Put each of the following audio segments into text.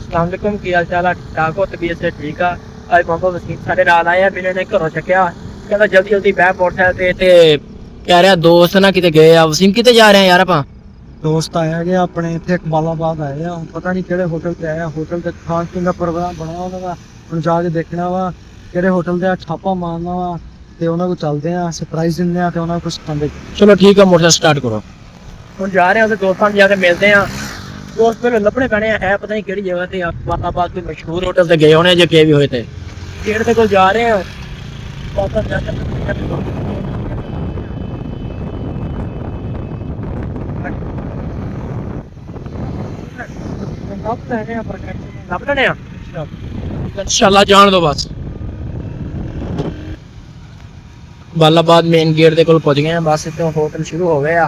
अस्सलामुअलैकुम की हाल चाल है? ठीक हो? तबीयत से ठीक है? आज मोहम्मद वसीम साढ़े नाल आया, मैंने ने घरों चक्या, कहता जल्दी जल्दी बह मोटरसाइकिल ते कह रहा दोस्त ना किते गए आ। वसीम किते जा रहे हैं यार ਆਪਾਂ? ਦੋਸਤ ਆਇਆ ਗਿਆ ਆਪਣੇ ਇੱਥੇ ਇਕਬਾਲਾਬਾਦ ਆਏ ਆ, ਹੁਣ ਪਤਾ ਨਹੀਂ ਕਿਹੜੇ ਹੋਟਲ ਤੇ ਆਏ ਆ। ਹੋਟਲ ਤੇ ਖਾਣ ਪੀਣ ਦਾ ਪ੍ਰੋਗਰਾਮ ਬਣਿਆ ਉਹਨਾਂ ਦਾ, ਹੁਣ ਜਾ ਕੇ ਦੇਖਣਾ ਵਾ ਕਿਹੜੇ ਹੋਟਲ ਤੇ ਆ, ਛਾਪਾ ਮਾਰਨਾ ਵਾ ਤੇ ਉਹਨਾਂ ਕੋਲ ਚੱਲਦੇ ਆ, ਸਰਪ੍ਰਾਈਜ਼ ਦਿੰਦੇ ਆ ਤੇ ਉਹਨਾਂ ਨੂੰ ਕੁਝ ਖਾਂਦੇ। ਚਲੋ ਠੀਕ ਹੈ, ਮੋਟਰਸਾਈਕਲ ਸਟਾਰਟ ਕਰੋ। ਹੁਣ ਜਾ ਰਹੇ ਹਾਂ ਤੇ ਦੋਸਤਾਂ ਨੂੰ ਜਾ ਕੇ ਮਿਲਦੇ ਆ। ਦੋਸਤ ਫਿਰ ਲੱਭਣੇ ਪੈਣੇ ਆ, ਹੈ ਪਤਾ ਨਹੀਂ ਕਿਹੜੀ ਜਗ੍ਹਾ ਤੇ। ਇਕਬਾਲਾਬਾਦ ਕੋਈ ਮਸ਼ਹੂਰ ਹੋਟਲ ਤੇ ਗਏ ਹੋਣੇ ਜੇ ਕੇ ਵੀ ਹੋਏ ਤੇ ਗੇਟ ਦੇ ਕੋਲ ਜਾ ਰਹੇ ਆ। ਲੱਭ ਲੈਣੇ ਆ इंशाल्लाह, जान दो बस। बालाबाद मेन गेट के कोल पहुंच गए हैं, बस इतने होटल शुरू हो गए।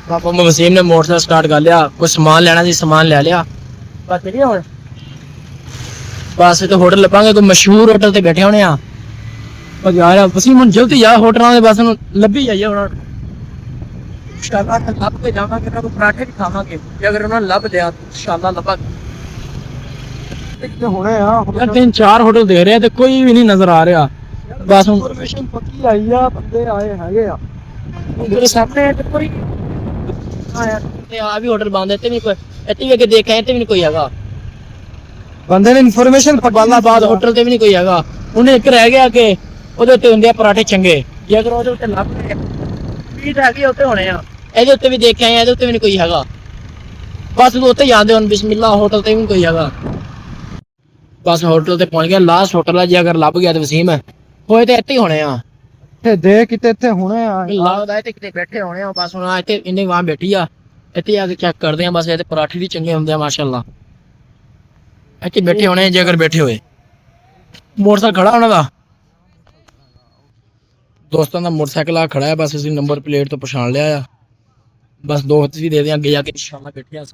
पापा वसीम ने मोटरसाइकिल स्टार्ट कर लिया, कुछ सामान लेना सी सामान ले लिया, बस चलिए हुण। बस इतने होटल लभांगे, कोई मशहूर होटल ते बैठे होने आ यार। वसीम हुण जल्दी जा, होटलों के बस लभी जाइए हुण। इंशाल्लाह लभ के जावांगे, पराठे भी खावांगे, अगर उन्होंने लभ दिया इंशाल्लाह लभांगे। ਹੁਣੇ ਆ तीन चार होटल दे रहे हैं, कोई भी नहीं नजर आ रहा। बस ਇਨਫੋਰਮੇਸ਼ਨ ਪੱਕੀ ਆਈ ਆ, ਬੰਦੇ ਆਏ ਹੈਗੇ ਆ। मेरे सामने है तो कोई आया आ भी होटल बंद है, इतने भी कोई इतने भी देखा है, इतने भी नहीं कोई हैगा। ਬੰਦੇ ਨੇ ਇਨਫੋਰਮੇਸ਼ਨ बालाबाद होटल ते भी नहीं कोई हैगा। उन्हें एक रह गया कि ਉਹਦੇ ਉੱਤੇ ਹੁੰਦੇ ਆ ਪਰਾਠੇ ਚੰਗੇ, ਜੇ ਅਗਰ ਉਹਦੇ ਉੱਤੇ ਲੱਭ ਗਏ ਵੀ ਤਾਂ ਹੈਗੇ ਉੱਤੇ ਹੋਣੇ ਆ। ਇਹਦੇ ਉੱਤੇ ਵੀ ਦੇਖਿਆ ਹੈ, ਇਹਦੇ ਉੱਤੇ ਵੀ ਨਹੀਂ ਕੋਈ ਹੈਗਾ। ਬਸ ਉੱਤੇ ਜਾਂਦੇ ਹੁਣ ਬਿਸਮਿਲ੍ਲਾ, ਹੋਟਲ ਤੇ ਵੀ ਕੋਈ ਹੈਗਾ। बस होटल ते पहुंच गया, लास्ट होटल है, जे अगर लभ गया तो वसीम है होए तो इतने ही होने आ। ਇੱਥੇ ਦੇ ਕਿਤੇ ਇੱਥੇ ਹੁਣੇ ਆ लगदा है किते बैठे होने आ। बस हुण इत्थे इन्ने वहां बैठी आ, इत्थे आके चेक करदे आ। बस इहदे पराठे भी चंगे हुंदे आ माशाअल्लाह। इत्थे बैठे होने जे अगर बैठे होए। मोटरसाइकिल खड़ा उन्हां दा, दोस्तां दा मोटरसाइकिल आ खड़ा है। बस इसी नंबर प्लेट तो पछाण लिया आ। बस दोस्त भी दे दे अगे जाके इंशाअल्लाह बैठे आ।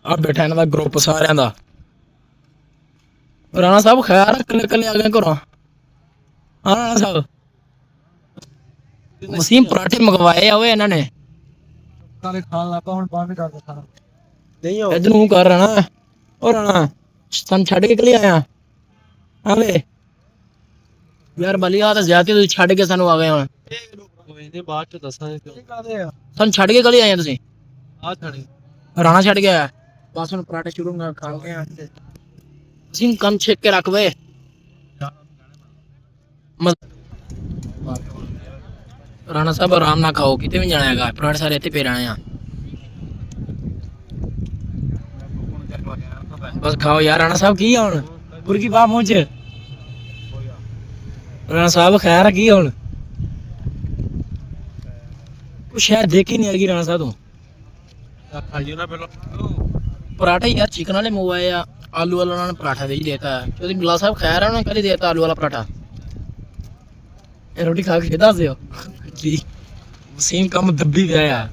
अब बैठा इन्हां दा ग्रुप सारियां दा। राणा साहब खैर कल्ले कल्ले आ गए घरों? हाँ राणा साहब, वसीम पराठे मंगवाए हुए इन्होंने। ਸਾਰੇ ਖਾਣ ਲੱਗਾ, ਹੁਣ ਬੰਦ ਕਰ ਦਿੱਤਾ। ਨਹੀਂ ਹੋ इधर मुंह कर राणा, ओ राणा सन छड़ के कली आया। हाँ वे यार बली आ तो ज्यादा तुम छड़ के सानू आ गए हुण। ਇਹਦੇ ਬਾਅਦ ਚ ਦੱਸਾਂਗੇ ਕਿਉਂ ਕਾਦੇ ਆ। सन छड़ के कली आए तुसीं? ਆ ਛੜੀ राणा छड़ के आया। बस हुण पराठे शुरू खा के आ। वसीम कम छेक के रख वे। राणा साहब आराम ना खाओ, किते भी जाना है, पराठे सारे इत्थे पे रहने आ। बस खाओ यार। राणा साहब की हुण मुर्गी बाह मुंह च। राणा साहब खैर की हुण कुछ शायद देखी नहीं लगी। राणा साहब तू ਖਾਈਏ ਨਾ ਪਹਿਲਾਂ। पराठे यार चिकन वाले मंगवाए आ, आलू वाला उन्होंने पराठा दे ही देता है। तो बिला साहब खैर है, उन्होंने कल ही देता आलू वाला पराठा। ये रोटी खा के दस दियो जी। वसीम कम दब्बी गया यार।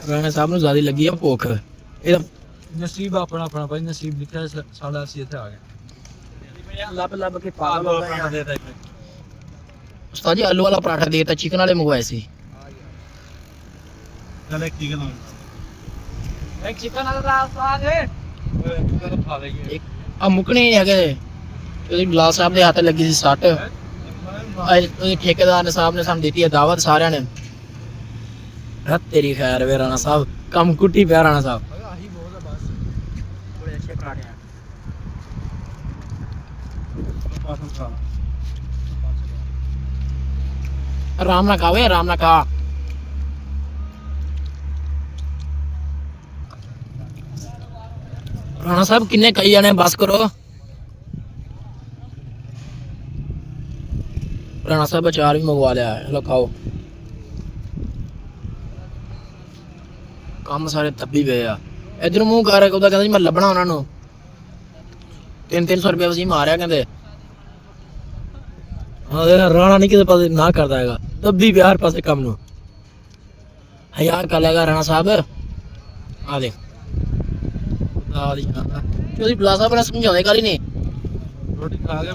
राणा साहब ਨੂੰ ਜ਼ਿਆਦਾ ਲੱਗੀ ਆ ਭੁੱਖ। ਇਹਦਾ ਨਸੀਬ ਆਪਣਾ ਆਪਣਾ ਭਾਈ, ਨਸੀਬ ਲਿਖਿਆ ਸਾਡਾ, ਅਸੀਂ ਇੱਥੇ ਆ ਗਏ। ਲੱਭ ਲੱਭ ਕੇ ਪਾਗਲ ਹੋ ਗਏ ਆ। ਉਸਤਾਦ ਜੀ ਆਲੂ ਵਾਲਾ ਪਰਾਠਾ ਦੇਤਾ, ਚਿਕਨ ਵਾਲੇ ਮੰਗਵਾਏ ਸੀ। ਚਲ ਇੱਕ ਚਿਕਨ ਇੱਕ ਚਿਕਨ ਵਾਲਾ ਉਸਤਾਦ ਹੈ ਇੱਕ ਆ ਮੁਕਣੇ ਹੈਗੇ। ਉਹਦੀ ਗਲਾਸ ਸਾਹਿਬ ਦੇ ਹੱਥ ਲੱਗੀ ਸੀ ਸੱਟ। ਉਹਦੇ ਠੇਕੇਦਾਰ ਨੇ ਸਾਹਿਬ ਨੇ ਸਾਨੂੰ ਦਿੱਤੀ ਹੈ ਦਾਵਤ ਸਾਰਿਆਂ ਨੇ। ਰੱਤ ਤੇਰੀ ਖੈਰ ਵੇ ਰਾਣਾ ਸਾਹਿਬ, ਕੰਮ ਕੁੱਟੀ ਪਿਆ ਰਾਣਾ ਸਾਹਿਬ। ਆਹੀ ਬਹੁਤ ਆ ਬਸ। ਬੜੇ ਅੱਛੇ ਪਰਾਠੇ ਆ। ਆਰਾਮ ਨਾਲ ਖਾਵੇ, ਆਰਾਮ ਨਾਲ ਖਾ। ਰਾਣਾ ਸਾਹਿਬ ਕਿੰਨੇ ਕਹੀ ਜਾਣੇ, ਬਸ ਕਰੋ। ਰਾਣਾ ਸਾਹਿਬ ਅਚਾਰ ਵੀ ਮੰਗਵਾ ਲਿਆ ਹੈ, ਲੋ ਖਾਓ। ਕੰਮ ਸਾਰੇ ਤੱਬੀ ਪਏ ਆ। ਇਧਰ ਮੂੰਹ ਕਰ ਉਹਦਾ, ਕਹਿੰਦਾ ਜੀ ਮੈਂ ਲੱਭਣਾ ਉਹਨਾਂ ਨੂੰ। 300 ਰੁਪਏ ਵਸੀਮ ਮਾਰਿਆ ਕਹਿੰਦੇ। ਹਾਂ ਰਾਣਾ ਨਹੀਂ ਕਿਸੇ ਪਾਸੇ ਨਾ ਕਰਦਾ ਹੈਗਾ, ਤੱਬੀ ਪਿਆ ਹਰ ਪਾਸੇ ਕੰਮ ਨੂੰ। ਹਯਾ ਕਰ ਲੇਗਾ ਰਾਣਾ ਸਾਹਿਬ। ਆ ਦੇਖ ਉਹਦੀ ਬਲਾ ਸਾਹਿਬ ਨੇ ਸਮਝਾਉਂਦੇ ਗੱਲ ਹੀ ਨਹੀਂ। ਰੋਟੀ ਖਾ ਗਿਆ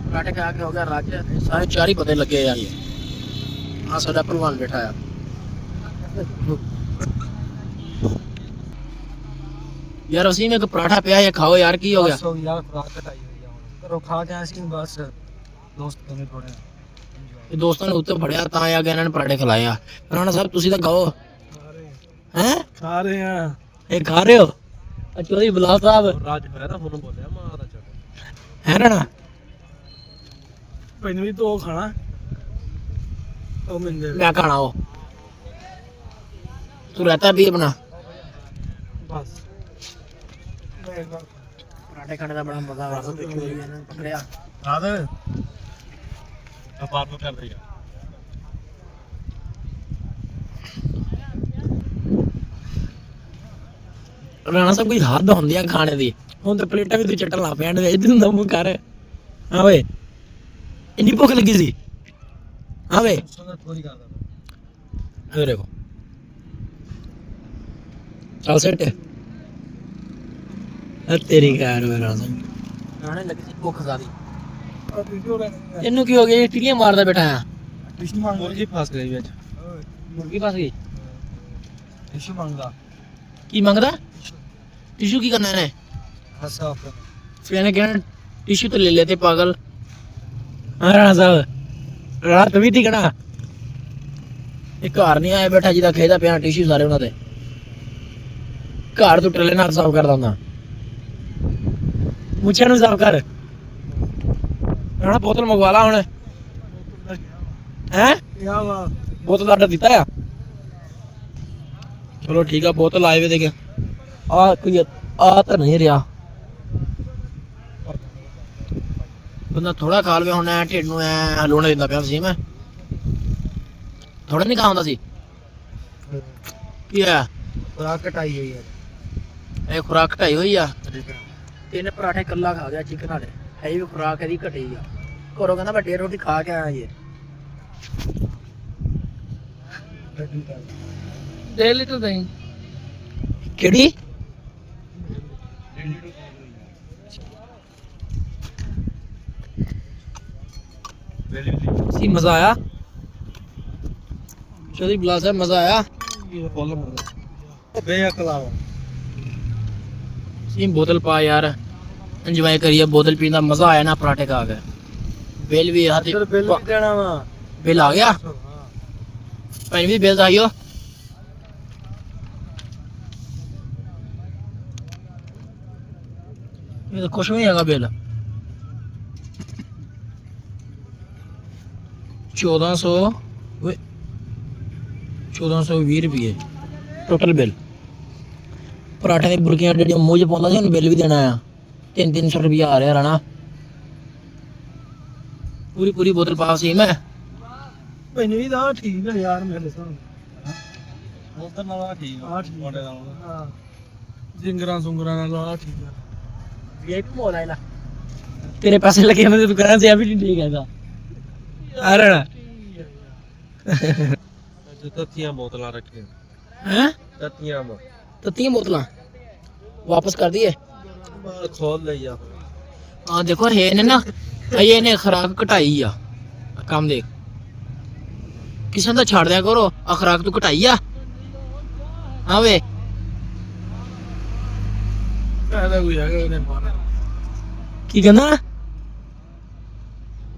ਪਰਾਠੇ ਖਾ ਕੇ ਹੋ ਗਿਆ ਰੱਜ। ਸਾਰੇ ਚਾਰ ਹੀ ਪਤੇ ਲੱਗੇ ਯਾਰ। ਆ ਸਾਡਾ ਭਲਵਾਨ ਬੈਠਾ ਆ ਯਾਰ ਅਸੀਂ ਇੱਕ ਪਰਾਠਾ ਪਿਆ ਹੈ ਖਾਓ ਯਾਰ ਕੀ ਹੋ ਗਿਆ ਸੋ ਯਾਰ ਖੁਰਾਕ ਘਟਾਈ ਹੋਈ ਆ ਹੁਣ ਘਰੋਂ ਖਾ ਕੇ ਆਏ ਸੀ ਬਸ ਦੋਸਤ ਨੇ ਥੋੜੇ ਇਹ ਦੋਸਤਾਂ ਨੇ ਉੱਤੇ ਫੜਿਆ ਤਾਂ ਆ ਗਿਆ ਇਹਨਾਂ ਨੇ ਪਰਾਠੇ ਖਿਲਾਏ ਆ ਰਾਣਾ ਸਾਹਿਬ ਤੁਸੀਂ ਤਾਂ ਖਾਓ ਹੈ ਖਾ ਰਹੇ ਆ ਇਹ ਖਾ ਰਹੇ ਹੋ ਅੱਛਾ ਉਹਦੀ ਬੁਲਾ ਸਾਹਿਬ ਰਾਜ ਮੈਂ ਤਾਂ ਫੋਨ ਬੋਲਿਆ ਮਾਂ ਦਾ ਚੱਕ ਹੈ ਰਾਣਾ ਮੈਨੂੰ ਵੀ ਤੋ ਖਾਣਾ ਉਹ ਮਿੰਦੇ ਮੈਂ ਖਾਣਾ ਉਹ ਤੂੰ ਰਹਤਾ ਵੀ ਆਪਣਾ ਬਸ ਪਰਾਠੇ ਖਾਣੇ ਦਾ ਬੜਾ ਮਜ਼ਾ ਆਉਂਦਾ ਤੇ ਚੋਰੀ ਇਹਨਾਂ ਪਕੜਿਆ ਰਾਤ ਵਪਾਰ ਨੂੰ ਕਰ ਰਹੀ ਆ ਰਾਣਾ ਸਾਹਿਬ ਕੋਈ ਹੱਦ ਹੁੰਦੀ ਆ ਖਾਣੇ ਦੀ ਹੁਣ ਤਾਂ ਪਲੇਟਾਂ ਵੀ ਤੂੰ ਚੱਟਣ ਲਾ ਪਿਆ ਨੇ ਇਦਾਂ ਦਾ ਮੂੰਹ ਕਰ ਹਾਂ ਓਏ ਇੰਨੀ ਭੁੱਖ ਲੱਗੀ ਸੀ ਹਾਂ ਵੇ ਸੁਣਨ ਪੂਰੀ ਕਰਦਾ ਇਹ ਦੇਖੋ ਚੱਲ ਸੈਟ ਤੇਰੀ ਕਾਰ ਮੇਰਾ ਰਾਣੇ ਲੱਗੀ ਸੀ ਭੁੱਖ ਜ਼ਿਆਦੀ ਇਹਨੂੰ ਕੀ ਹੋ ਗਿਆ ਟਿੱਲੀਆਂ ਮਾਰਦਾ ਬੈਠਾ ਆ ਟਿਸ਼ੂ ਮੰਗ ਮੁਰਗੀ ਫਸ ਗਈ ਵਿੱਚ ਮੁਰਗੀ ਫਸ ਗਈ ਟਿਸ਼ੂ ਮੰਗਦਾ ਕੀ ਮੰਗਦਾ ਟਿਸ਼ੂ ਕੀ ਕਰਨਾ ਇਹਨੇ ਹੱਸਾ ਫਿਰ ਇਹਨੇ ਕਹਿਣਾ ਟਿਸ਼ੂ ਤੇ ਲੈ ਲੈ ਤੇ ਪਾਗਲ ਹਾਂ ਰਾਣਾ ਸਾਹਿਬ ਰਾਤ ਵੀ ਦੀ ਕਹਣਾ ਇਹ ਘਰ ਨਹੀਂ ਆਇਆ ਬੈਠਾ ਜਿਹਦਾ ਖੇਦਾ ਪਿਆ ਟਿਸ਼ੂ ਸਾਰੇ ਉਹਨਾਂ ਦੇ ਘਰ ਤੋਂ ਟੱਲੇ ਨਾਲ ਸਾਫ ਕਰਦਾ ਹੁੰਦਾ ਮੁੱਛਾਂ ਨੂੰ ਸਾਫ ਕਰ ਰਾਣਾ ਬੋਤਲ ਮੰਗਵਾ ਲਾ ਹੁਣ ਹੈ ਯਾ ਵਾ ਬੋਤਲ ਦਾ ਆਰਡਰ ਦਿੱਤਾ ਆ ਚਲੋ ਠੀਕ ਆ ਬੋਤਲ ਆਏ ਵੇ ਦੇਖ ਆ ਕੋਈ ਆ ਤਾਂ ਨਹੀਂ ਰਿਹਾ ਬੰਦਾ ਥੋੜਾ ਖਾ ਲਵੇ ਹੁਣ ਐ ਢਿੱਡ ਨੂੰ ਐ ਹਲੂਣ ਦਿੰਦਾ ਪਿਆ ਸੀ ਮੈਂ ਥੋੜਾ ਨਹੀਂ ਖਾਉਂਦਾ ਸੀ ਕੀ ਆ ਖੁਰਾਕ ਘਟਾਈ ਹੋਈ ਹੈ ਇਹ ਖੁਰਾਕ ਘਟਾਈ ਹੋਈ ਆ ਤਿੰਨ ਪਰਾਠੇ ਕੱਲਾ ਖਾ ਗਿਆ ਚਿਕਨ ਵਾਲੇ ਹੈ ਵੀ ਖੁਰਾਕ ਇਹਦੀ ਘਟੀ ਆ ਘਰੋਂ ਕਹਿੰਦਾ ਮੈਂ 1.5 ਰੋਟੀ ਖਾ ਕੇ ਆਇਆ ਜੀ ਦੇ ਲਈ ਤੂੰ ਨਹੀਂ ਕਿਹੜੀ ਸੀ ਮਜ਼ਾ ਆਇਆ ਚੌਧਰੀ ਬੁਲਾ ਸਾਹਿਬ ਮਜ਼ਾ ਆਇਆ ਬੇਅਕਲਾ ਸੀ ਬੋਤਲ ਪਾ ਯਾਰ ਇੰਜੋਏ ਕਰੀਏ ਬੋਤਲ ਪੀਣ ਦਾ ਮਜ਼ਾ ਆਇਆ ਨਾ ਪਰਾਠੇ ਖਾ ਕੇ ਬਿੱਲ ਵੀ ਹੱਥ ਚਲ ਬਿੱਲ ਵੀ ਦੇਣਾ ਵਾ ਬਿੱਲ ਆ ਗਿਆ ਪੈਨ ਵੀ ਬਿੱਲ ਆਇਓ ਇਹ ਤਾਂ ਕੁਛ ਵੀ ਨਹੀਂ ਹੈਗਾ ਬਿੱਲ 1400 ਓਏ 1420 ਰੁਪਏ ਟੋਟਲ ਬਿੱਲ ਪਰਾਠੇ ਦੀ ਬੁਰਕੀਆਂ ਜਿਹੜੀਆਂ ਮੂੰਹ 'ਚ ਪਾਉਂਦਾ ਸੀ ਉਹਨੂੰ ਬਿੱਲ ਵੀ ਦੇਣਾ ਆ 300 ਰੁਪਏ ਆ ਰਿਹਾ ਰਾਣਾ ਪੂਰੀ ਬੋਤਲ ਪਾ ਸੀ ਮੈਂ ਮੈਨੂੰ ਵੀ ਦਾ ਠੀਕ ਹੈ ਯਾਰ ਮੇਰੇ ਸਾਹ ਬੋਤਲ ਨਾਲ ਠੀਕ ਆ ਤੁਹਾਡੇ ਨਾਲ ਹਾਂ ਜਿੰਗਰਾਂ ਸੁੰਗਰਾਂ ਨਾਲ ਆ ਠੀਕ ਆ ਇਹ ਵੀ ਮੋਲ ਆਇਲਾ ਤੇਰੇ ਪੈਸੇ ਲੱਗੇ ਹੁੰਦੇ ਤੂੰ ਕਹਿੰਦਾ ਸੀ ਆ ਵੀ ਨਹੀਂ ਠੀਕ ਹੈਗਾ ਆ ਰਾਣਾ ਤੱਤੀਆਂ ਬੋਤਲਾਂ ਰੱਖੇ ਹੈ ਤੱਤੀਆਂ ਬੋਤਲਾਂ ਵਾਪਸ ਕਰ ਦਈਏ ਬਾਹਰ ਖੋਲ ਲਈ ਆ ਆ ਦੇਖੋ ਇਹਨੇ ਨਾ ਇਹਨੇ ਖੁਰਾਕ ਘਟਾਈ ਆ ਕੰਮ ਦੇਖ ਕਿਸੇ ਦਾ ਛੱਡ ਦਿਆ ਕਰੋ ਆ ਖੁਰਾਕ ਤੂੰ ਘਟਾਈ ਆ ਹਾਂ ਵੇ ਫਾਇਦਾ ਕੋਈ ਹੈਗਾ ਇਹਨੇ ਪਾਣਾ ਕੀ ਕਹਿੰਦਾ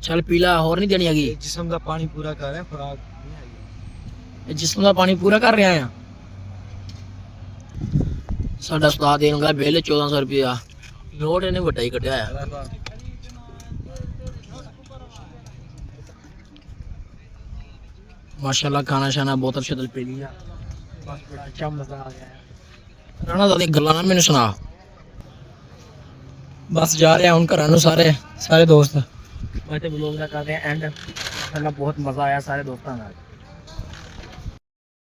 ਚੱਲ ਪੀਲਾ ਹੋਰ ਨਹੀਂ ਦੇਣੀ ਹੈਗੀ ਜਿਸਮ ਦਾ ਪਾਣੀ ਪੂਰਾ ਕਰ ਰਿਹਾ ਖੁਰਾਕ ਨਹੀਂ ਹੈਗੀ ਇਹ ਜਿਸਮ ਦਾ ਪਾਣੀ ਪੂਰਾ ਕਰ ਰਿਹਾ ਆ ਸਾਡਾ ਉਸਤਾਦ ਦੇਣਗਾ ਬਿੱਲ 1400 ਰੁਪਇਆ ਨੋਟ ਇਹਨੇ ਵੱਡਾ ਹੀ ਕੱਢਿਆ ਆ ਮਾਸ਼ਾਅੱਲਾ ਖਾਣਾ ਸ਼ਾਨਾ ਬੋਤਲ ਸ਼ਤਲ ਪੀ ਲਿਆ ਬਸ ਬੜਾ ਅੱਛਾ ਮਜ਼ਾ ਆ ਗਿਆ ਰਾਣਾ ਦਾ ਗੱਲਾਂ ਨਾ ਮੈਨੂੰ ਸੁਣਾ ਬਸ ਜਾ ਰਿਹਾ ਹੁਣ ਘਰਾਂ ਨੂੰ ਸਾਰੇ ਦੋਸਤ ਮੈਂ ਤੇ ਬਲੌਗ ਦਾ ਕਰਦੇ ਆ ਐਂਡ ਸਾਡਾ ਬਹੁਤ ਮਜ਼ਾ ਆਇਆ ਸਾਰੇ ਦੋਸਤਾਂ ਨਾਲ